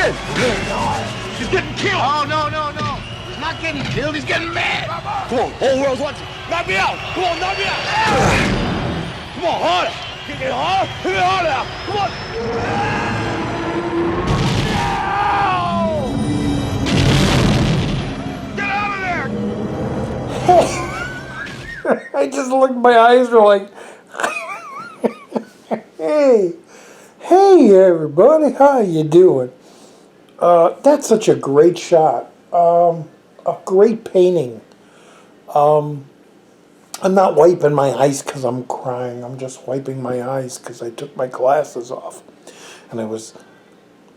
kid. He's getting killed. Oh, no. He's not getting killed. He's getting mad. Come on, whole world's watching. Knock me out. Come on, knock me out. Come on, harder. Hit it hard. Hit it harder now. Come on. No! Get out of there. I just looked, my eyes were like, hey everybody, how you doing? That's such a great shot. A great painting. I'm not wiping my eyes because I'm crying. I'm just wiping my eyes because I took my glasses off. And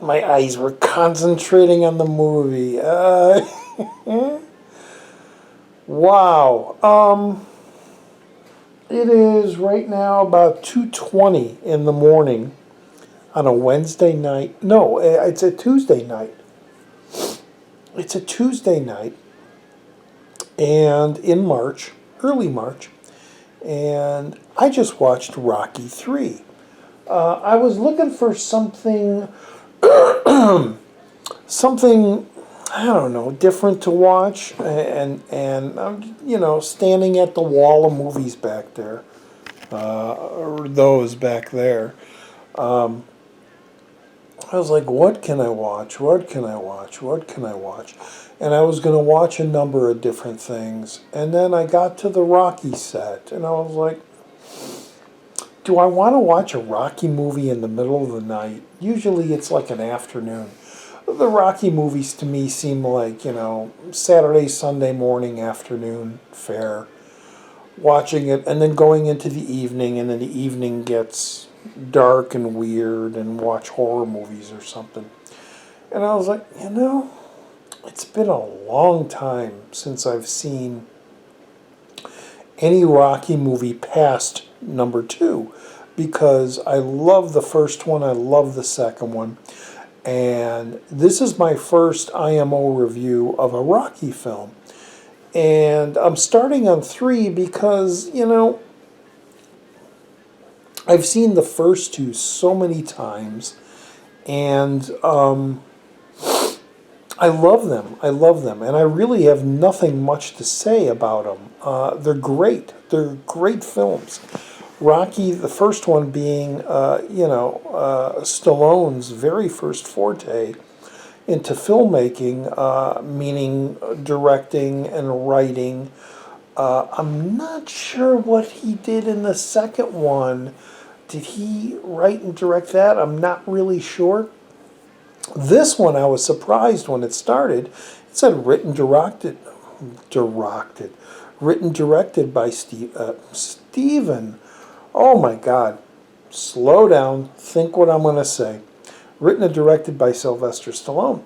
my eyes were concentrating on the movie. Wow. It is right now about 2:20 in the morning on a Wednesday night. No, it's a Tuesday night. It's a Tuesday night, and in March, early March, and I just watched Rocky 3. I was looking for something, something, I don't know, different to watch, and standing at the wall of movies back there, or those back there. I was like, what can I watch? What can I watch? What can I watch? And I was going to watch a number of different things. And then I got to the Rocky set, and I was like, do I want to watch a Rocky movie in the middle of the night? Usually it's like an afternoon. The Rocky movies to me seem like, Saturday, Sunday morning, afternoon fare. Watching it, and then going into the evening, and then the evening gets dark and weird, and watch horror movies or something. And I was like, it's been a long time since I've seen any Rocky movie past number 2, because I love the first one, I love the second one, and this is my first IMO review of a Rocky film. And I'm starting on 3 because, I've seen the first 2 so many times, and I love them. And I really have nothing much to say about them. They're great. They're great films. Rocky, the first one being, Stallone's very first forte into filmmaking, meaning directing and writing. I'm not sure what he did in the second one. Did he write and direct that? I'm not really sure. This one, I was surprised when it started. It said written directed by Steven. Oh my God. Slow down. Think what I'm going to say. Written and directed by Sylvester Stallone.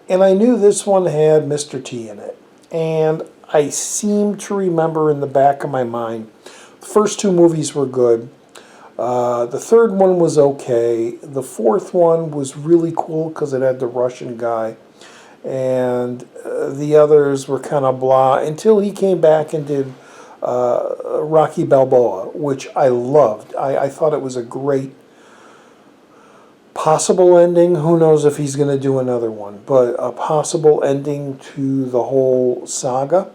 And I knew this one had Mr. T in it. And I seem to remember in the back of my mind, the first 2 movies were good. The third one was okay. The fourth one was really cool because it had the Russian guy. And the others were kind of blah until he came back and did Rocky Balboa, which I loved. I thought it was a great possible ending. Who knows if he's going to do another one, but a possible ending to the whole saga.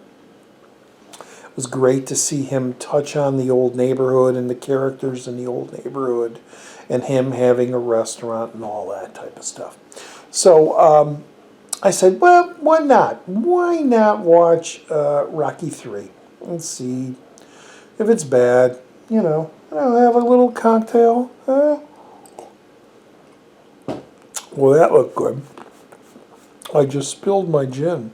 It was great to see him touch on the old neighborhood and the characters in the old neighborhood, and him having a restaurant and all that type of stuff. So I said, well, why not? Why not watch Rocky 3 and see if it's bad? I'll have a little cocktail. Well, that looked good. I just spilled my gin.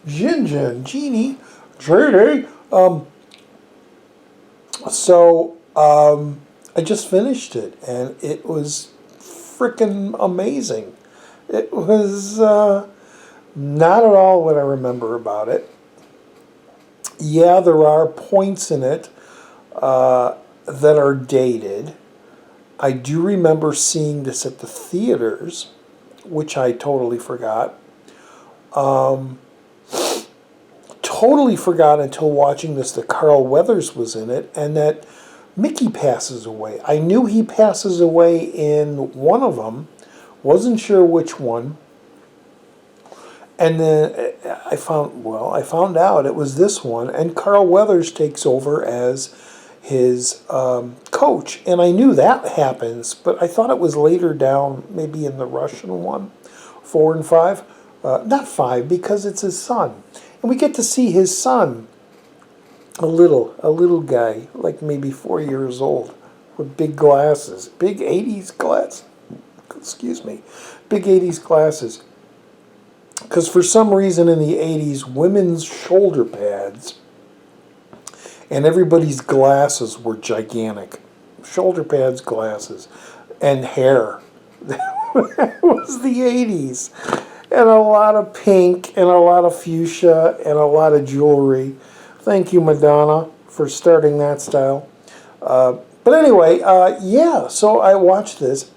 Genie. I just finished it, and it was freaking amazing. It was not at all what I remember about it. Yeah, there are points in it that are dated. I do remember seeing this at the theaters, which I totally forgot. Totally forgot until watching this that Carl Weathers was in it, and that Mickey passes away. I knew he passes away in one of them Wasn't sure which one. And then I found out it was this one, and Carl Weathers takes over as his coach. And I knew that happens, but I thought it was later down, maybe in the Russian one, 4 and 5. Not 5, because it's his son. And we get to see his son, a little guy, like maybe 4 years old, with big glasses, big 80s glasses. Excuse me, big 80s glasses. Because for some reason in the 80s, women's shoulder pads and everybody's glasses were gigantic. Shoulder pads, glasses, and hair. That was the 80s. And a lot of pink, and a lot of fuchsia, and a lot of jewelry. Thank you, Madonna, for starting that style. But anyway, yeah, so I watched this.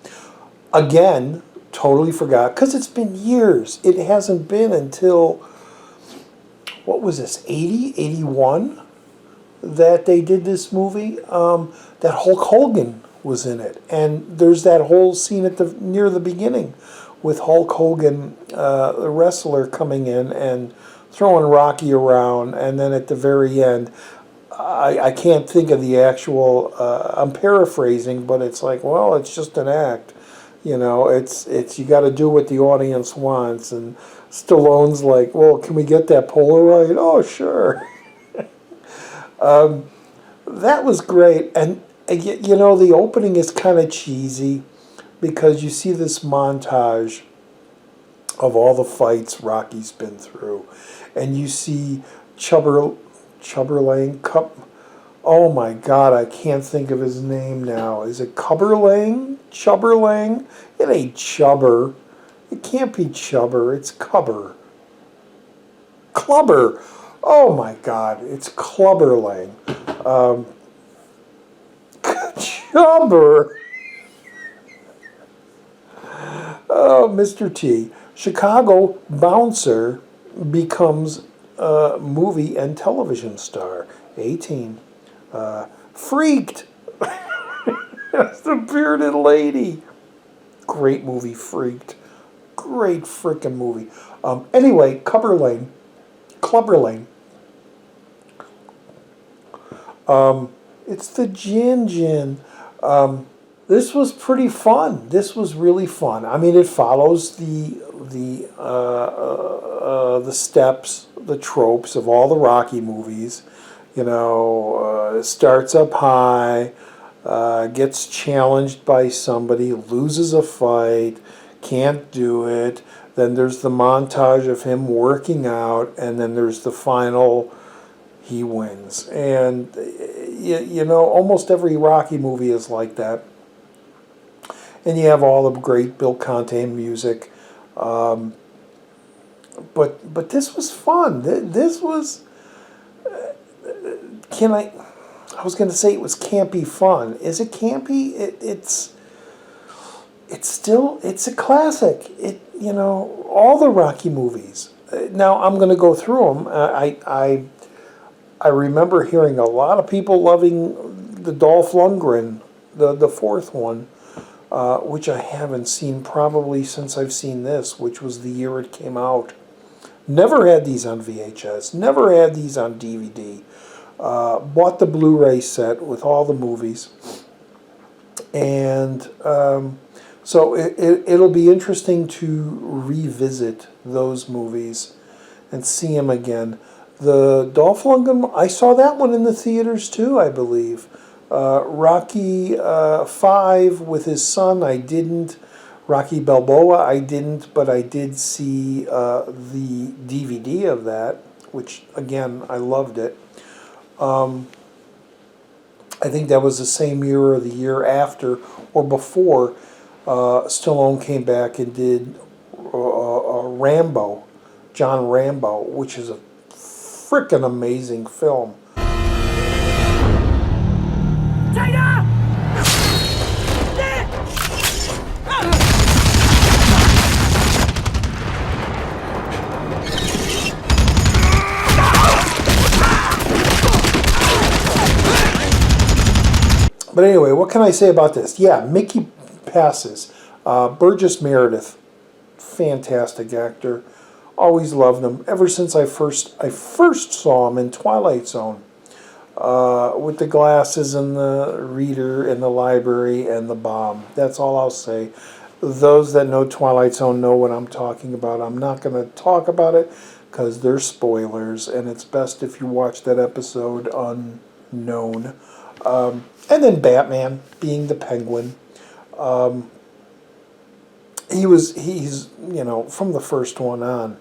Again, totally forgot, because it's been years. It hasn't been until, what was this, 80, 81, that they did this movie. That Hulk Hogan was in it. And there's that whole scene at near the beginning with Hulk Hogan, the wrestler, coming in and throwing Rocky around. And then at the very end, I can't think of the actual, I'm paraphrasing, but it's like, well, it's just an act. You know, it's you got to do what the audience wants. And Stallone's like, well, can we get that Polaroid? Oh, sure. That was great. And, you know, the opening is kind of cheesy because you see this montage of all the fights Rocky's been through. And you see Chubberlang. Oh my God, I can't think of his name now. Is it Cubberlang? Chubberlang? It ain't Chubber. It can't be Chubber. It's Cubber. Clubber. Oh my God, it's Clubberlang. Chubber. Oh, Mr. T. Chicago bouncer becomes a movie and television star. 18. Freaked. That's the bearded lady. Great movie, Freaked. Great freaking movie. Anyway, Clubberlang. It's the Gin. This was pretty fun. This was really fun. I mean, it follows the steps, the tropes of all the Rocky movies. You know, starts up high, gets challenged by somebody, loses a fight, can't do it. Then there's the montage of him working out, and then there's the final, he wins. And, you know, almost every Rocky movie is like that. And you have all the great Bill Conte music. But this was fun. This was... I was going to say it was campy fun. Is it campy? It's a classic. You know, all the Rocky movies. Now I'm going to go through them. I remember hearing a lot of people loving the Dolph Lundgren, the fourth one, which I haven't seen probably since I've seen this, which was the year it came out. Never had these on VHS. Never had these on DVD. Bought the Blu-ray set with all the movies, and so it'll be interesting to revisit those movies and see them again. The Dolph Lundgren, I saw that one in the theaters too, I believe. Rocky 5 with his son, I didn't. Rocky Balboa, I didn't, but I did see the DVD of that, which again, I loved it. I think that was the same year or the year after or before Stallone came back and did Rambo, John Rambo, which is a frickin' amazing film. But anyway, what can I say about this? Yeah, Mickey passes. Burgess Meredith, fantastic actor. Always loved him ever since I first saw him in Twilight Zone, with the glasses and the reader in the library and the bomb. That's all I'll say. Those that know Twilight Zone know what I'm talking about. I'm not going to talk about it because they're spoilers, and it's best if you watch that episode unknown. And then Batman being the Penguin. He's from the first one on,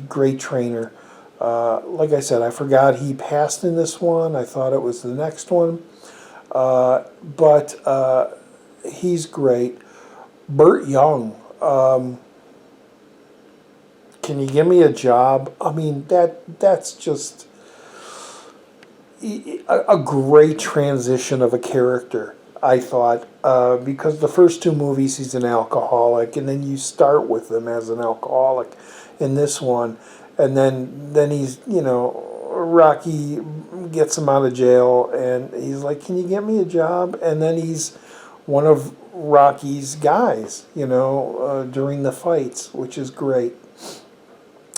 great trainer. Like I said, I forgot he passed in this one. I thought it was the next one, but he's great. Burt Young, can you give me a job? I mean, that's just a great transition of a character, I thought, because the first two movies he's an alcoholic, and then you start with him as an alcoholic in this one, and then he's, Rocky gets him out of jail, and he's like, can you get me a job? And then he's one of Rocky's guys, during the fights, which is great.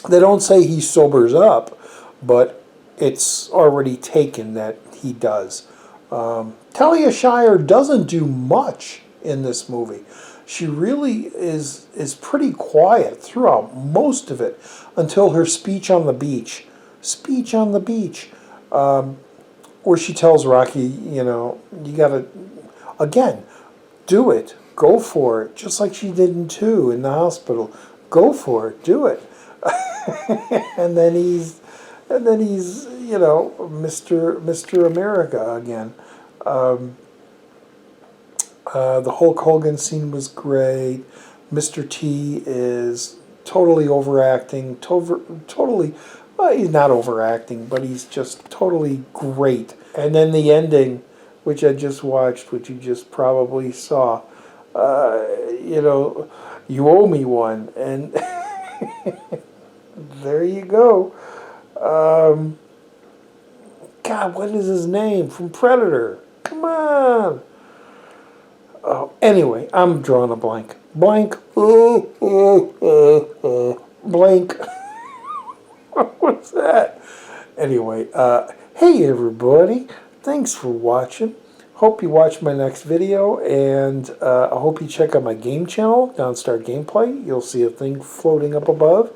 They don't say he sobers up, but it's already taken that he does. Talia Shire doesn't do much in this movie. She really is pretty quiet throughout most of it until her speech on the beach. Where she tells Rocky, you gotta, again, do it. Go for it. Just like she did in 2 in the hospital. Go for it. Do it. and then he's Mr. America again. The Hulk Hogan scene was great. Mr. T is totally overacting. Totally, well, he's not overacting, but he's just totally great. And then the ending, which I just watched, which you just probably saw, you owe me one. And there you go. God, what is his name from Predator? Come on. Oh, anyway, I'm drawing a blank. Blank. Blank. What's that? Anyway, hey everybody. Thanks for watching. Hope you watch my next video, and I hope you check out my game channel, Donstar Gameplay. You'll see a thing floating up above.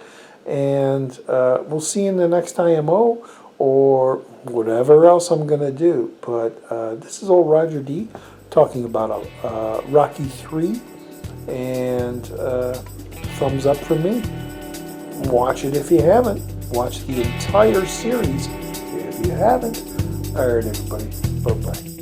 And we'll see you in the next IMO or whatever else I'm going to do. But this is old Roger D talking about Rocky 3. And thumbs up from me. Watch it if you haven't. Watch the entire series if you haven't. All right, everybody. Bye-bye.